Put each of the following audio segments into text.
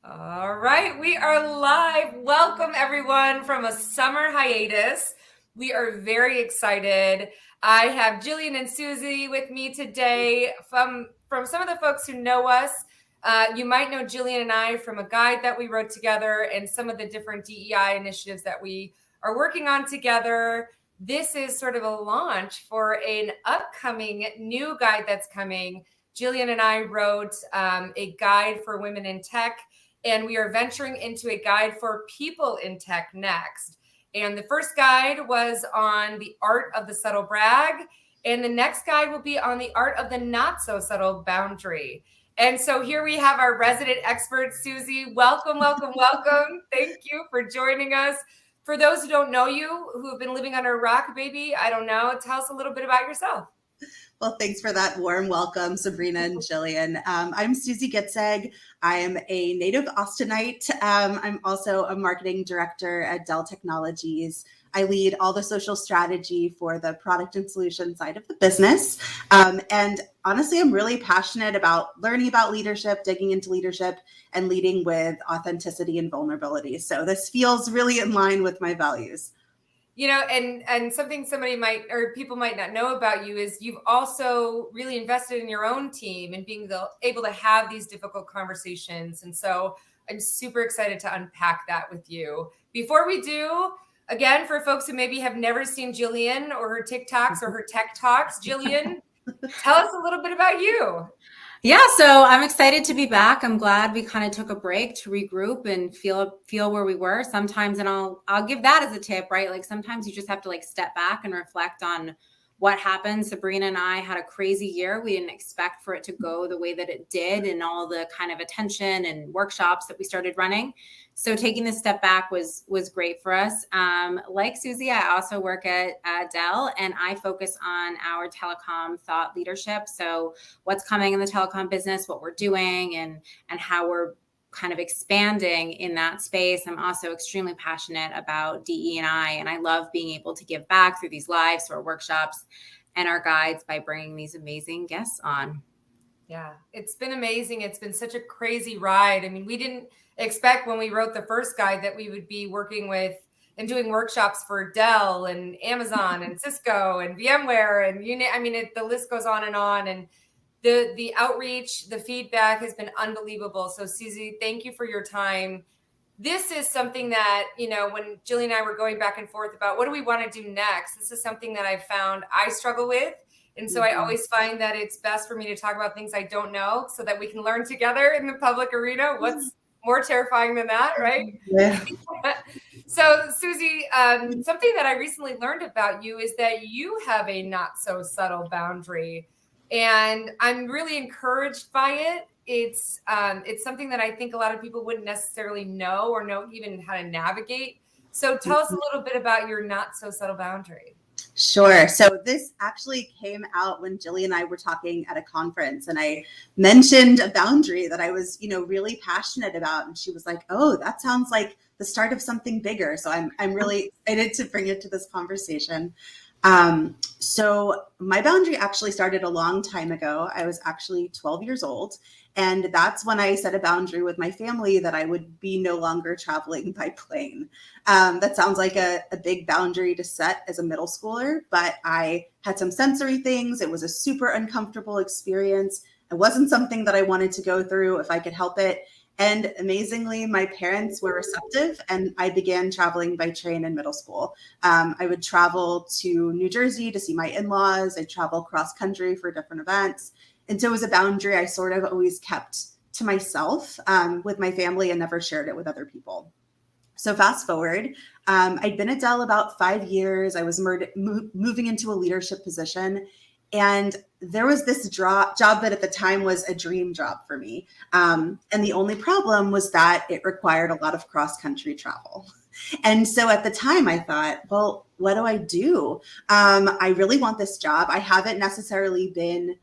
All right, we are live. Welcome everyone from a summer hiatus. We are very excited. I have Jillian and Susie with me today. From some of the folks who know us, you might know Jillian and I from a guide that we wrote together and some of the different DEI initiatives that we are working on together. This is sort of a launch for an upcoming new guide that's coming. Jillian and I wrote a guide for women in tech, and we are venturing into a guide for people in tech next. And the first guide was on the art of the subtle brag, and the next guide will be on the art of the not so subtle boundary. And so here we have our resident expert, Susie. Welcome, welcome, welcome. Thank you for joining us. For those who don't know you, who have been living under a rock, maybe, I don't know, tell us a little bit about yourself. Well, thanks for that warm welcome, Sabrina and Jillian. I'm Susie Gidseg. I am a native Austinite. I'm also a marketing director at Dell Technologies. I lead all the social strategy for the product and solution side of the business. And honestly, I'm really passionate about learning about leadership, digging into leadership, and leading with authenticity and vulnerability. So this feels really in line with my values. You know, and something somebody might, or people might not know about you, is you've also really invested in your own team and being able to have these difficult conversations. And so I'm super excited to unpack that with you. Before we do, again, for folks who maybe have never seen Jillian or her TikToks or her tech talks, Jillian, tell us a little bit about you. Yeah, so I'm excited to be back. I'm glad we kind of took a break to regroup and feel where we were sometimes. And I'll give that as a tip, right? Like sometimes you just have to like step back and reflect on what happened. Sabrina and I had a crazy year. We didn't expect for it to go the way that it did and all the kind of attention and workshops that we started running. So taking this step back was great for us. Like Susie, I also work at Dell, and I focus on our telecom thought leadership. So what's coming in the telecom business, what we're doing, and how we're kind of expanding in that space. I'm also extremely passionate about DE&I, and I love being able to give back through these lives, through our workshops and our guides by bringing these amazing guests on. Yeah, it's been amazing. It's been such a crazy ride. I mean, we didn't expect when we wrote the first guide that we would be working with and doing workshops for Dell and Amazon and Cisco and VMware and the list goes on. And the outreach, the feedback has been unbelievable. So Susie, thank you for your time. This is something that, when Jillian and I were going back and forth about what do we want to do next, this is something that I've found I struggle with. And so I always find that it's best for me to talk about things I don't know so that we can learn together in the public arena. What's more terrifying than that, right? Yeah. So Susie, something that I recently learned about you is that you have a not so subtle boundary. And I'm really encouraged by it. It's something that I think a lot of people wouldn't necessarily know or know even how to navigate. So tell us a little bit about your not so subtle boundary. Sure. So this actually came out when Jillian and I were talking at a conference, and I mentioned a boundary that I was, really passionate about. And she was like, "Oh, that sounds like the start of something bigger." So I'm really excited to bring it to this conversation. So my boundary actually started a long time ago. I was actually 12 years old. And that's when I set a boundary with my family that I would be no longer traveling by plane. That sounds like a big boundary to set as a middle schooler, but I had some sensory things. It was a super uncomfortable experience. It wasn't something that I wanted to go through if I could help it. And amazingly, my parents were receptive, and I began traveling by train in middle school. I would travel to New Jersey to see my in-laws. I'd travel cross country for different events. And so it was a boundary I sort of always kept to myself with my family and never shared it with other people. So fast forward, I'd been at Dell about 5 years. I was moving into a leadership position. And there was this job that at the time was a dream job for me. And the only problem was that it required a lot of cross-country travel. And so at the time I thought, well, what do I do? I really want this job. I haven't necessarily been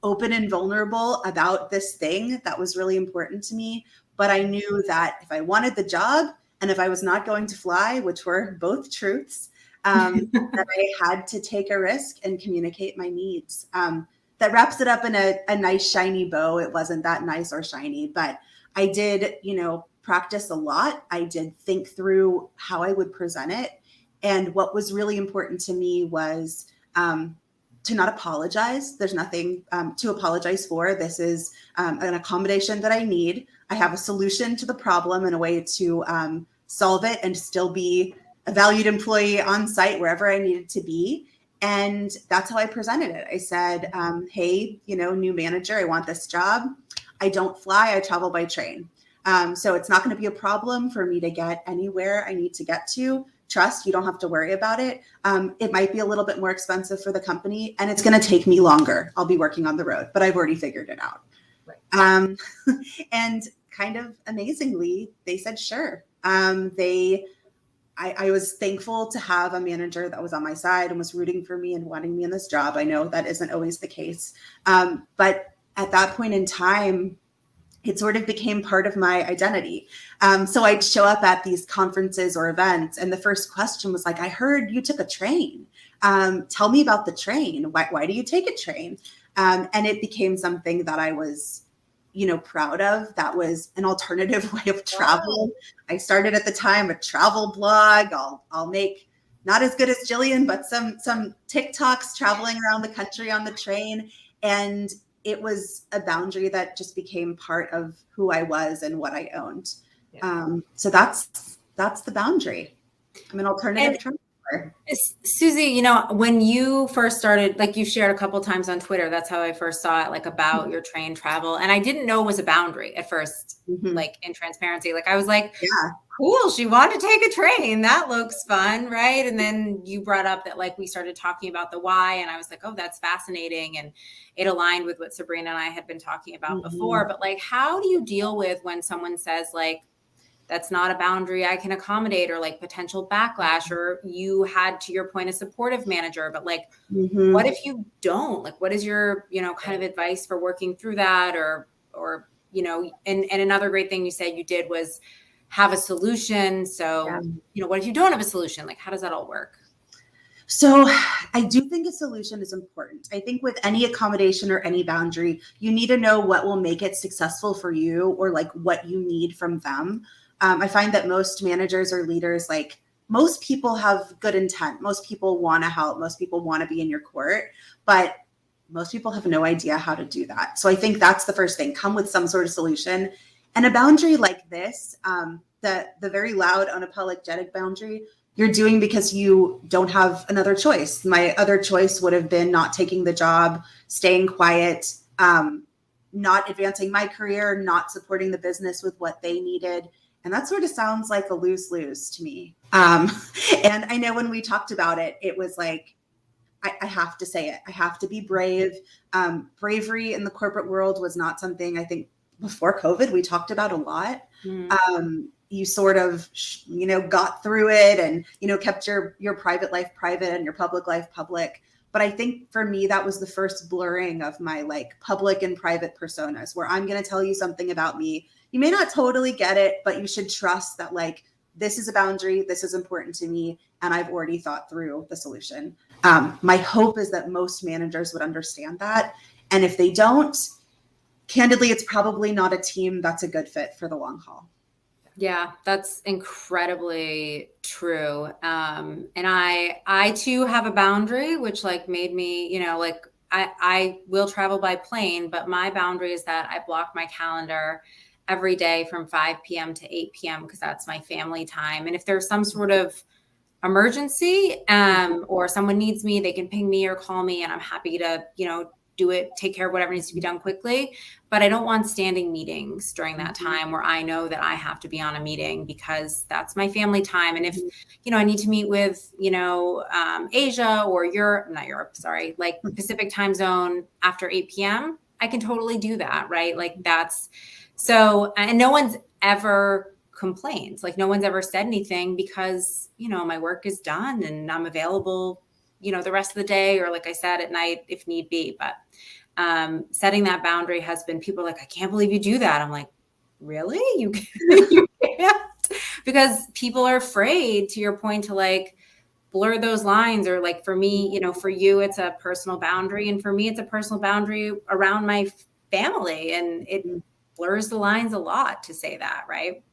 open and vulnerable about this thing that was really important to me. But I knew that if I wanted the job and if I was not going to fly, which were both truths, that I had to take a risk and communicate my needs. that wraps it up in a nice shiny bow. It wasn't that nice or shiny, but I did, practice a lot. I did think through how I would present it. And what was really important to me was to not apologize. There's nothing to apologize for. This is an accommodation that I need. I have a solution to the problem and a way to solve it and still be a valued employee on site wherever I needed to be. And that's how I presented it. I said, hey, new manager, I want this job. I don't fly, I travel by train. So it's not going to be a problem for me to get anywhere I need to get to. Trust, you don't have to worry about it. It might be a little bit more expensive for the company and it's going to take me longer. I'll be working on the road, but I've already figured it out. Right. And kind of amazingly, they said, sure. I was thankful to have a manager that was on my side and was rooting for me and wanting me in this job. I know that isn't always the case. But at that point in time, it sort of became part of my identity. So I'd show up at these conferences or events, and the first question was like, I heard you took a train. Tell me about the train. Why do you take a train? And it became something that I was, proud of. That was an alternative way of travel. Wow. I started at the time a travel blog. I'll make not as good as Jillian, but some TikToks traveling around the country on the train. And it was a boundary that just became part of who I was and what I owned. Yeah. So that's the boundary. I'm an alternative traveler. Susie, when you first started, like you shared a couple of times on Twitter, that's how I first saw it, like about your train travel. And I didn't know it was a boundary at first, like in transparency. Like I was like, yeah, cool. She wanted to take a train. That looks fun. Right. And then you brought up that like we started talking about the why. And I was like, oh, that's fascinating. And it aligned with what Sabrina and I had been talking about before. But like, how do you deal with when someone says like, that's not a boundary I can accommodate, or like potential backlash, or you had, to your point, a supportive manager, but like, what if you don't? Like, what is your, kind of advice for working through that? Or, and another great thing you said you did was have a solution. So, what if you don't have a solution? Like, how does that all work? So I do think a solution is important. I think with any accommodation or any boundary, you need to know what will make it successful for you, or like what you need from them. I find that most managers or leaders, like most people have good intent. Most people want to help. Most people want to be in your court, but most people have no idea how to do that. So I think that's the first thing. Come with some sort of solution. And a boundary like this, the very loud, unapologetic boundary, you're doing because you don't have another choice. My other choice would have been not taking the job, staying quiet, not advancing my career, not supporting the business with what they needed. And that sort of sounds like a lose-lose to me. And I know when we talked about it, it was like, I have to say it. I have to be brave. Bravery in the corporate world was not something I think before COVID we talked about a lot. You sort of, got through it and, kept your private life private and your public life public. But I think for me, that was the first blurring of my like public and private personas, where I'm going to tell you something about me. You may not totally get it, but you should trust that like, this is a boundary, this is important to me, and I've already thought through the solution. My hope is that most managers would understand that. And if they don't, candidly, it's probably not a team that's a good fit for the long haul. Yeah, that's incredibly true. And I too have a boundary, which like made me, like I will travel by plane, but my boundary is that I block my calendar every day from 5 p.m. to 8 p.m. because that's my family time. And if there's some sort of emergency or someone needs me, they can ping me or call me, and I'm happy to, do it, take care of whatever needs to be done quickly. But I don't want standing meetings during that time where I know that I have to be on a meeting, because that's my family time. And if, I need to meet with, Asia or like Pacific time zone after 8 p.m., I can totally do that. Right. Like that's so, and no one's ever complained. Like no one's ever said anything because, my work is done and I'm available, the rest of the day, or like I said, at night if need be. But setting that boundary has been, people are like, I can't believe you do that. I'm like, really? You can't? Because people are afraid, to your point, to like blur those lines. Or like for me, you know, for you, it's a personal boundary. And for me, it's a personal boundary around my family. And it blurs the lines a lot to say that, right?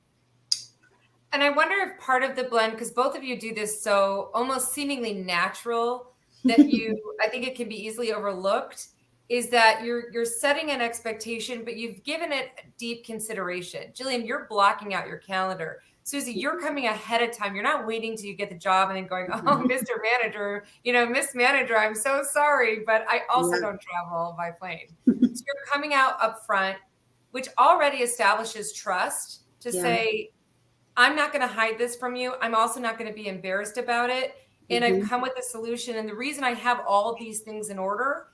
And I wonder if part of the blend, because both of you do this so almost seemingly natural that I think it can be easily overlooked, is that you're setting an expectation, but you've given it deep consideration. Jillian, you're blocking out your calendar. Susie, you're coming ahead of time. You're not waiting till you get the job and then going, oh, Mr. Manager, Miss Manager, I'm so sorry, but I also don't travel by plane. So you're coming out up front, which already establishes trust to say, I'm not going to hide this from you. I'm also not going to be embarrassed about it. And I've come with a solution. And the reason I have all of these things in order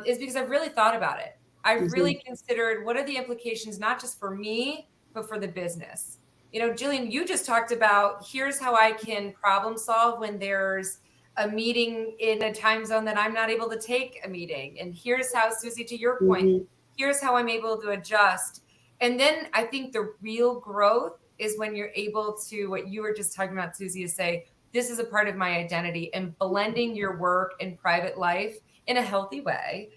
is because I've really thought about it. I've really considered what are the implications, not just for me, but for the business. Jillian, you just talked about here's how I can problem solve when there's a meeting in a time zone that I'm not able to take a meeting. And here's how, Susie, to your point, here's how I'm able to adjust. And then I think the real growth is when you're able to, what you were just talking about, Susie, is say, this is a part of my identity, and blending your work and private life in a healthy way,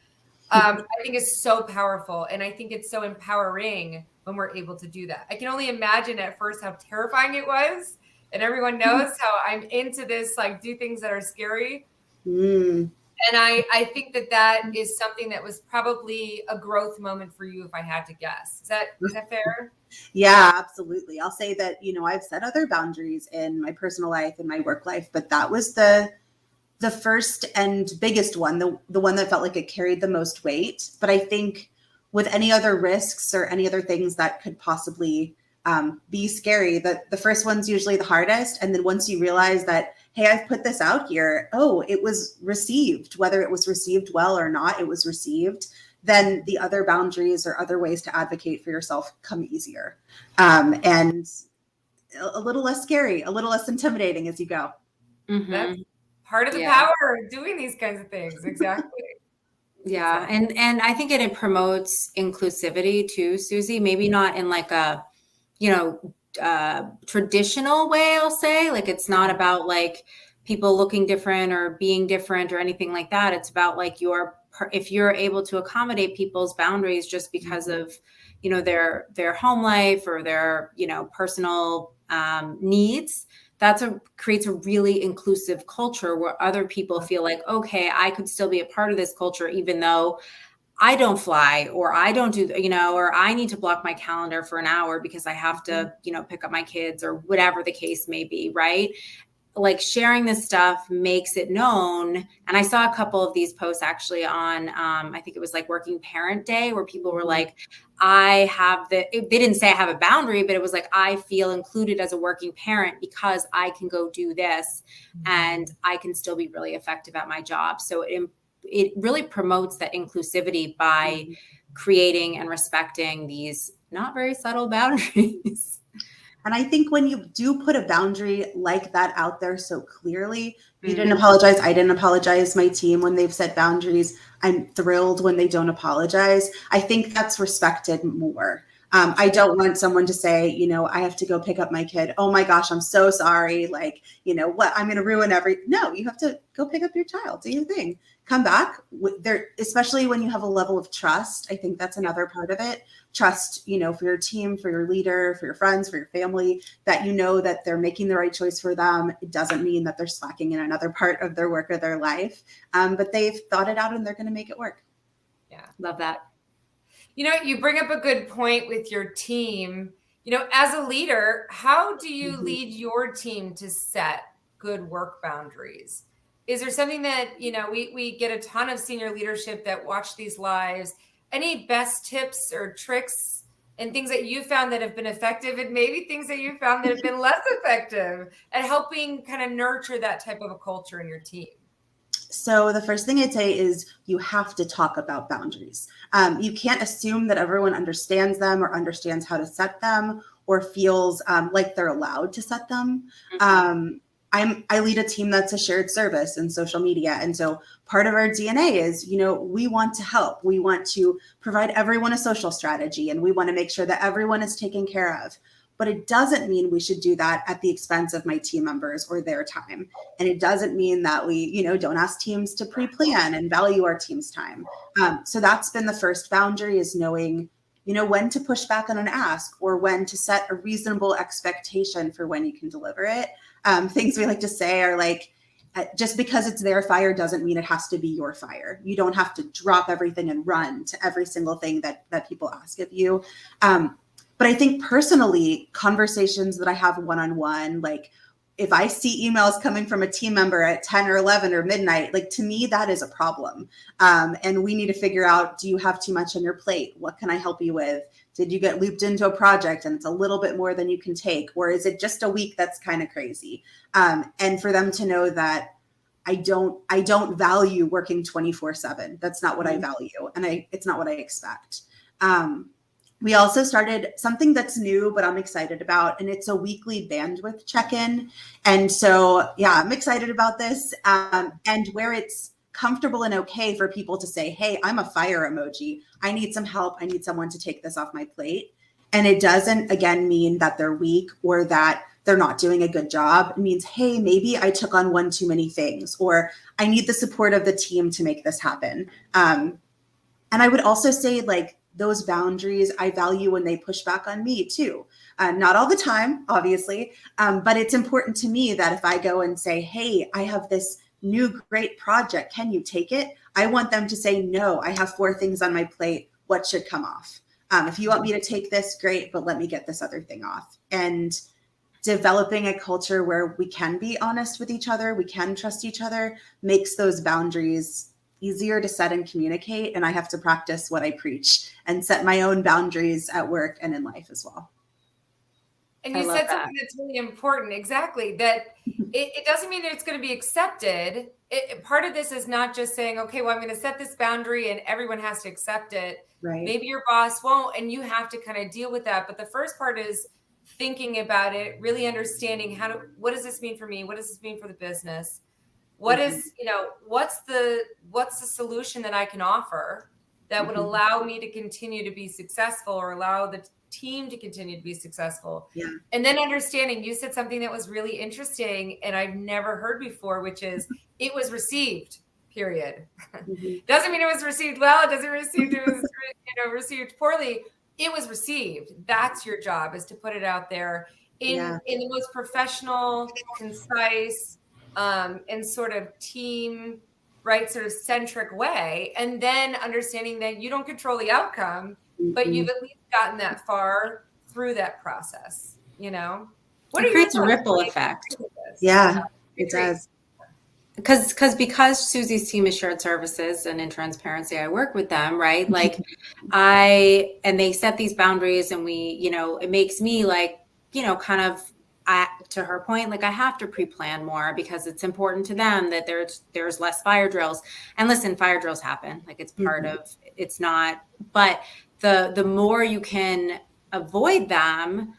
I think is so powerful. And I think it's so empowering when we're able to do that. I can only imagine at first how terrifying it was. And everyone knows how I'm into this, like do things that are scary. And I think that is something that was probably a growth moment for you, if I had to guess. Is that fair? Yeah, absolutely. I'll say that, I've set other boundaries in my personal life and my work life, but that was the first and biggest one, the one that felt like it carried the most weight. But I think with any other risks or any other things that could possibly be scary, that the first one's usually the hardest. And then once you realize that, hey, I've put this out here, it was received, whether it was received well or not, it was received, then the other boundaries or other ways to advocate for yourself come easier. And a little less scary, a little less intimidating as you go. That's part of the power of doing these kinds of things. Exactly. Yeah. And I think it promotes inclusivity too, Susie, maybe not in like a, traditional way, I'll say. Like, it's not about like people looking different or being different or anything like that. It's about like if you're able to accommodate people's boundaries just because of, their home life or their, personal needs, creates a really inclusive culture where other people feel like, okay, I could still be a part of this culture, even though I don't fly, or I don't do, or I need to block my calendar for an hour because I have to, pick up my kids, or whatever the case may be. Right. Like, sharing this stuff makes it known. And I saw a couple of these posts actually on, I think it was like Working Parent Day, where people were like, they didn't say I have a boundary, but it was like, I feel included as a working parent because I can go do this and I can still be really effective at my job. So it really promotes that inclusivity by creating and respecting these not very subtle boundaries. And I think when you do put a boundary like that out there so clearly, you didn't apologize, I didn't apologize, my team, when they've set boundaries, I'm thrilled when they don't apologize. I think that's respected more. I don't want someone to say, I have to go pick up my kid. Oh my gosh, I'm so sorry. Like, what, I'm going to ruin no, you have to go pick up your child, do your thing, come back there, especially when you have a level of trust. I think that's another part of it. Trust, for your team, for your leader, for your friends, for your family, that that they're making the right choice for them. It doesn't mean that they're slacking in another part of their work or their life, but they've thought it out and they're going to make it work. Yeah, love that. You bring up a good point with your team. As a leader, how do you lead your team to set good work boundaries? Is there something that, we get a ton of senior leadership that watch these lives? Any best tips or tricks and things that you found that have been effective, and maybe things that you found that have been less effective at helping kind of nurture that type of a culture in your team? So the first thing I'd say is you have to talk about boundaries. You can't assume that everyone understands them or understands how to set them or feels like they're allowed to set them. I lead a team that's a shared service in social media. And so part of our DNA is, we want to help. We want to provide everyone a social strategy, and we want to make sure that everyone is taken care of. but it doesn't mean we should do that at the expense of my team members or their time. And it doesn't mean that we, you know, don't ask teams to pre-plan and value our team's time. So that's been the first boundary, is knowing, you know, when to push back on an ask or when to set a reasonable expectation for when you can deliver it. Things we like to say are like, just because it's their fire doesn't mean it has to be your fire. You don't have to drop everything and run to every single thing that people ask of you. But I think personally, conversations that I have one-on-one, like if I see emails coming from a team member at 10 or 11 or midnight, like to me, that is a problem. And we need to figure out, do you have too much on your plate? What can I help you with? Did you get looped into a project and it's a little bit more than you can take? Or is it just a week that's kind of crazy? And for them to know that I don't value working 24/7. That's not what I value. And it's not what I expect. We also started something that's new, but I'm excited about, and it's a weekly bandwidth check-in. And so, yeah, I'm excited about this. And where it's comfortable and okay for people to say, hey, I'm a fire emoji. I need some help. I need someone to take this off my plate. And it doesn't, again, mean that they're weak or that they're not doing a good job. It means, hey, maybe I took on one too many things, or I need the support of the team to make this happen. And I would also say, like, those boundaries I value when they push back on me too. Not all the time, obviously, but it's important to me that if I go and say, hey, I have this new great project, can you take it? I want them to say, no, I have 4 things on my plate. What should come off? If you want me to take this, great, but let me get this other thing off. And developing a culture where we can be honest with each other, we can trust each other, makes those boundaries easier to set and communicate. And I have to practice what I preach and set my own boundaries at work and in life as well. And you said something that's really important. Exactly. That it doesn't mean that it's going to be accepted. Part of this is not just saying, okay, well, I'm going to set this boundary and everyone has to accept it. Right. Maybe your boss won't, and you have to kind of deal with that. But the first part is thinking about it, really understanding what does this mean for me? What does this mean for the business? What is, you know, what's the solution that I can offer that would allow me to continue to be successful or allow the team to continue to be successful? Yeah. And then understanding, you said something that was really interesting and I've never heard before, which is it was received, period. Doesn't mean it was received well. It doesn't mean it was received poorly. It was received. That's your job, is to put it out there in the most professional, concise, and sort of team, right, sort of centric way. And then understanding that you don't control the outcome, but you've at least gotten that far through that process, you know? It creates a ripple effect. Yeah, it does. Because Susie's team is shared services, and in transparency, I work with them, right? Like and they set these boundaries, and we, you know, it makes me like, you know, kind of, to her point, like I have to pre-plan more because it's important to them that there's less fire drills. And listen, fire drills happen. Like it's part of, it's not, but the more you can avoid them,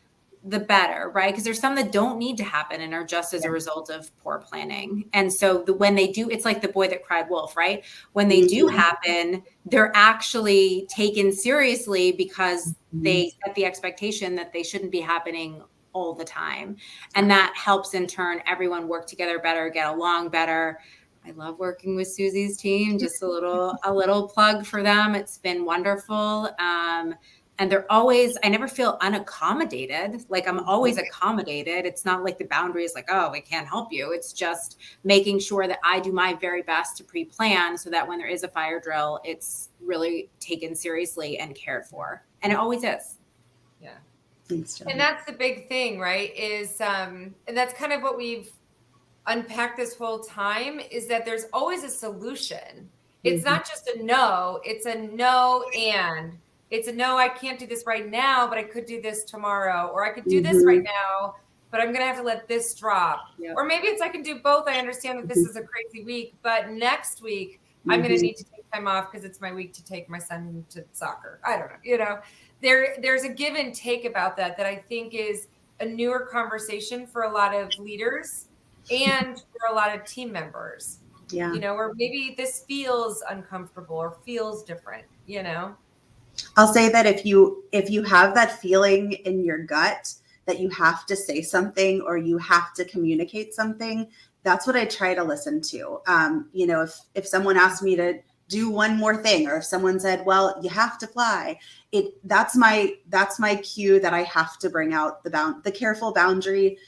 the better, right? Because there's some that don't need to happen and are just as a result of poor planning. And so when they do, it's like the boy that cried wolf, right? When they do happen, they're actually taken seriously because they set the expectation that they shouldn't be happening all the time. And that helps in turn everyone work together better, get along better. I love working with Susie's team. Just a little plug for them. It's been wonderful. And they're always, I never feel unaccommodated. Like I'm always accommodated. It's not like the boundary is like, oh, we can't help you. It's just making sure that I do my very best to pre-plan so that when there is a fire drill, it's really taken seriously and cared for. And it always is. Yeah. Thanks, and that's the big thing, right? Is, and that's kind of what we've unpacked this whole time, is that there's always a solution. It's not just a no, it's a no and. It's a no, I can't do this right now, but I could do this tomorrow. Or I could do this right now, but I'm going to have to let this drop. Yep. Or maybe it's I can do both. I understand that this is a crazy week, but next week I'm going to need to take time off because it's my week to take my son to soccer. I don't know. You know, there's a give and take about that I think is a newer conversation for a lot of leaders and for a lot of team members. Yeah. You know, or maybe this feels uncomfortable or feels different, you know? I'll say that if you have that feeling in your gut that you have to say something or you have to communicate something, that's what I try to listen to. You know, if someone asked me to do one more thing, or if someone said, well, you have to fly, that's my cue that I have to bring out the careful boundary.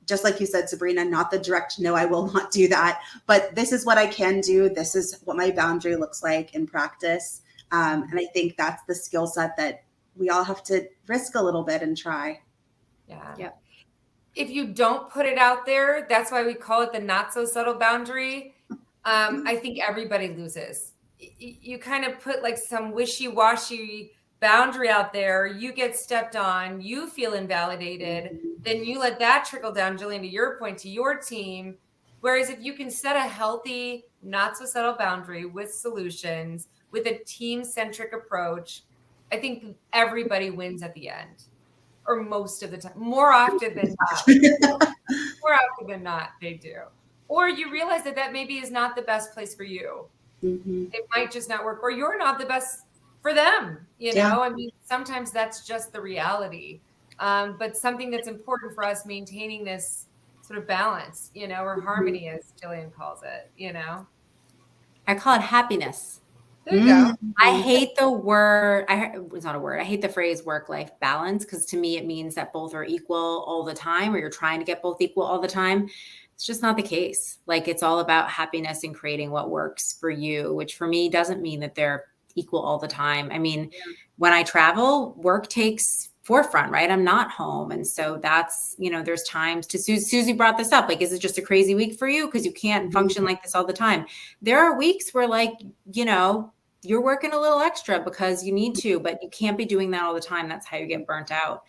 Just like you said, Sabrina, not the direct, no, I will not do that, but this is what I can do. This is what my boundary looks like in practice. And I think that's the skill set that we all have to risk a little bit and try. Yeah. Yep. If you don't put it out there, that's why we call it the not so subtle boundary. I think everybody loses. You kind of put like some wishy-washy boundary out there, you get stepped on, you feel invalidated, then you let that trickle down, Jillian, to your point, to your team. Whereas if you can set a healthy, not so subtle boundary with solutions, with a team-centric approach, I think everybody wins at the end, or most of the time, more often than not, they do. Or you realize that maybe is not the best place for you. Mm-hmm. It might just not work, or you're not the best for them. You know, I mean, sometimes that's just the reality. But something that's important for us, maintaining this sort of balance, you know, or harmony, as Jillian calls it, you know. I call it happiness. There you go. I hate the word. It's not a word. I hate the phrase work-life balance, because to me it means that both are equal all the time, or you're trying to get both equal all the time. It's just not the case. Like, it's all about happiness and creating what works for you, which for me doesn't mean that they're equal all the time. I mean, when I travel, work takes forefront, right? I'm not home. And so that's, you know, there's times to Susie brought this up. Like, is it just a crazy week for you? Because you can't function like this all the time. There are weeks where, like, you know, you're working a little extra because you need to, but you can't be doing that all the time. That's how you get burnt out.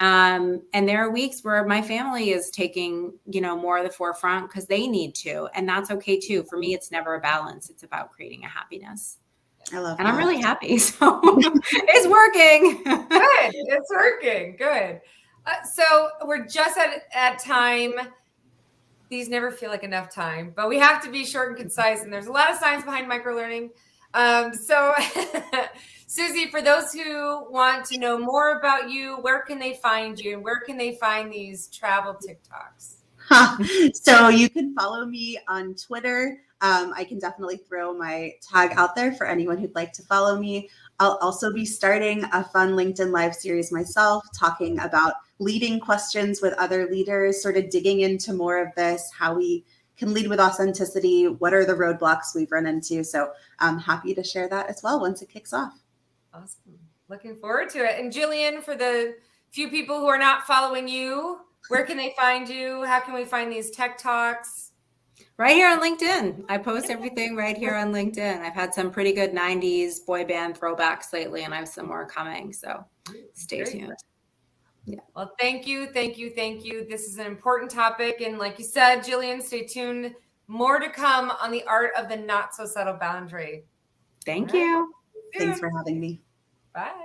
And there are weeks where my family is taking, you know, more of the forefront because they need to, and that's okay too. For me, it's never a balance. It's about creating a happiness. I love and that. I'm really happy. So it's working. Good. It's working. Good. So we're just at time. These never feel like enough time, but we have to be short and concise. And there's a lot of science behind microlearning. So Susie, for those who want to know more about you, where can they find you, and where can they find these travel TikToks? So you can follow me on Twitter. I can definitely throw my tag out there for anyone who'd like to follow me. I'll also be starting a fun LinkedIn Live series myself, talking about leading questions with other leaders, sort of digging into more of this, how we can lead with authenticity, what are the roadblocks we've run into. So I'm happy to share that as well once it kicks off. Awesome. Looking forward to it. And Jillian, for the few people who are not following you, where can they find you? How can we find these tech talks? Right here on LinkedIn. I post everything right here on LinkedIn. I've had some pretty good 90s boy band throwbacks lately, and I have some more coming. So stay tuned. Yeah. Well, thank you. This is an important topic. And like you said, Jillian, stay tuned. More to come on the art of the not so subtle boundary. Thank you. Thanks for having me. Bye.